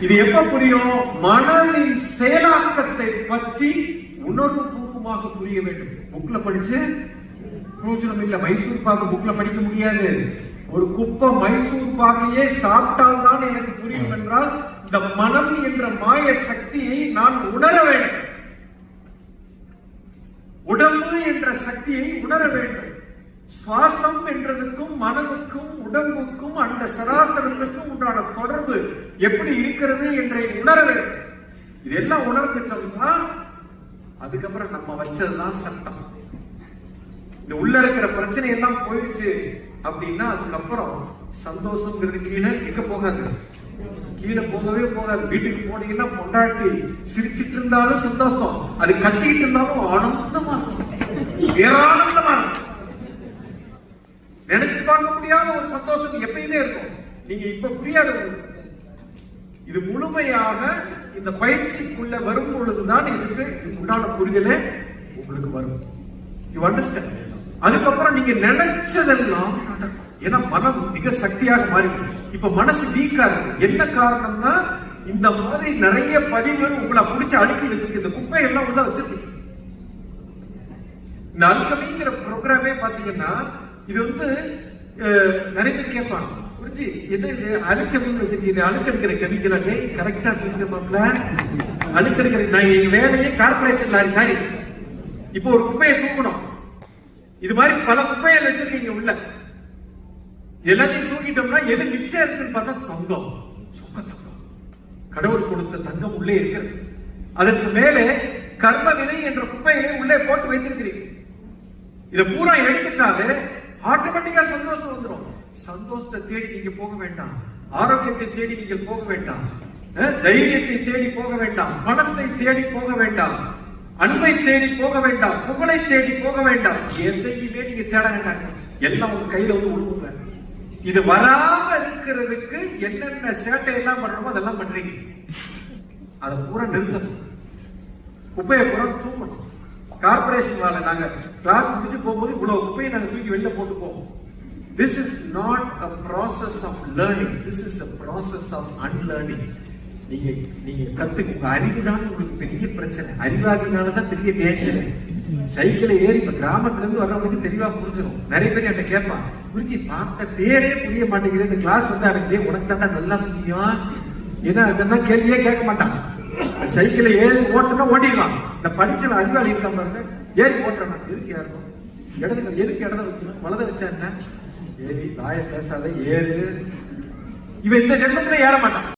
இது எப்ப புரியும்? மனதின் செயலாக்கத்தை பற்றி உணர்வு பூர்வமாக புரிய வேண்டும். புக்ல படிச்சு பிரோஜனம் இல்ல. மைசூர் பாக்கு புக்ல படிக்க முடியாது. ஒரு குப்பை மைசூர் பாக்கையே சாப்பிட்டால் தான் எனக்கு புரியும் என்றால் இந்த மனம் என்ற மாய சக்தியை நான் உணர வேண்டும். உடம்பு என்ற சக்தியை உணர வேண்டும். சுவாசம் என்றதுக்கும் மனதுக்கும் உடம்புக்கும் அந்த சராசரத்துக்கும் உண்டான தொடர்பு எப்படி இருக்கிறது என்றை உணர வேண்டும். இதெல்லாம் உணர்ந்துட்டோம்னா அதுக்கப்புறம் நம்ம வச்சதுதான் சட்டம். இந்த உள்ள இருக்கிற பிரச்சனை எல்லாம் போயிடுச்சு அப்படின்னா அதுக்கப்புறம் சந்தோஷம்ங்கிறது கீழே எங்க போகாது, கீழே போகவே போகாது. வீட்டுக்கு போனீங்கன்னா பொண்டாட்டி சிரிச்சிட்டு இருந்தாலும் சந்தோஷம், அது கத்திட்டு இருந்தாலும் ஆனந்தமா இருக்கும், பேரானந்தமா இருக்கும். நினைச்சு பார்க்க முடியாத ஒரு சந்தோஷம் எப்பயுமே இருக்கும். நீங்க இப்ப புரியாது. இது முழுமையாக இந்த பயிற்சிக்குள்ள வரும் பொழுதுதான் இதுக்கு உண்டான புரிதலே உங்களுக்கு வரும். You understand? அதுக்கப்புறம் நீங்க நினைச்சதெல்லாம் நடக்கும். ஏன்னா மனம் மிக சக்தியாக மாறி. இப்ப மனசு வீக்கா இருக்கு. என்ன காரணம்னா இந்த மாதிரி நிறைய பதிவுகள் உங்களை பிடிச்சு அடுக்கி வச்சிருக்கு. இந்த குப்பை எல்லாம் உள்ள வச்சிருக்கு. இந்த அல்கமிங்கிற ப்ரோக்ராமே பாத்தீங்கன்னா இது நிறைய பேர் கேட்பாங்க, புரிஞ்சு என்ன இது அழுக்கமின்னு வச்சிருக்கு, இது அழுக்கெடுக்கிற கெமிக்கலாக கரெக்டா சொல்லிட்டு அழுக்கெடுக்கிற. நான் எங்க வேலையே கார்பரேஷன் லாரி மாதிரி. இப்போ ஒரு குப்பையை தூக்கணும். இது மாதிரி பல குப்பைகள் வச்சிருக்கீங்க உள்ள. எல்லாத்தையும் தூக்கிட்டோம்னா எது மிச்சம் இருக்குன்னு பார்த்தா தங்கம், சொக்க தங்கம், கடவுள் கொடுத்த தங்கம் உள்ளே இருக்கிறது. அதற்கு மேலே கர்ம வினை என்ற குப்பைகளை உள்ளே போட்டு வைத்திருக்கிறீங்க. இதை பூரா எடுத்துட்டாலே ஆட்டோமேட்டிக்கா சந்தோஷம் வந்துடும். சந்தோஷத்தை தேடி நீங்க போக வேண்டாம், ஆரோக்கியத்தை தேடி நீங்கள் போக வேண்டாம், தைரியத்தை தேடி போக வேண்டாம், பணத்தை தேடி போக வேண்டாம், அன்பை தேடி போக வேண்டாம், புகழை தேடி போக வேண்டாம். எதையுமே நீங்க தேட வேண்டாம். எல்லாம் உங்க கையில விழுவுங்க. இது வராம இருக்கிறதுக்கு என்னென்ன சேட்டை எல்லாம் பண்றோமோ அதெல்லாம் பண்றீங்க. அதை பூரா நிறுத்தணும். குப்பையை பூரா தூக்கணும். கார்பரேஷன் வேலை நாங்க கிளாஸ் முடிஞ்சு போகும்போது இவ்வளவு குப்பையை நாங்க தூக்கி வெளில போட்டு போவோம். This is not a process of learning. This is a process of unlearning. நீங்க கத்துக்க அறிவுதான் உங்களுக்கு பெரிய பிரச்சனை. அறிவாளினாலதான் பெரிய டேஞ்சர். சைக்கிளை ஏறி இப்ப கிராமத்துல இருந்து வர்றவங்களுக்கு தெளிவா புரிஞ்சிடும். நிறைய பேர் என்கிட்ட கேட்பான், புரிஞ்சு பார்த்த பேரே புரிய மாட்டேங்குது, இந்த கிளாஸ் எனக்கு உனக்கு தாண்டா நல்லா புரியும். ஏன்னா இதெல்லாம் கேள்வியே கேட்க மாட்டான். சைக்கிளை ஏறி ஓட்டுனா ஓட்டிடலாம். இந்த படிச்ச அறிவாளி இருக்க பாருங்க, ஏறி ஓட்டுறா எதுக்கு யாருக்கும் இடத்துல எதுக்கு இடத வைக்கணும், வலத வச்சா என்ன, ஏறி தாய பேசாத ஏறு. இவன் இந்த ஜென்மத்துல ஏற மாட்டான்.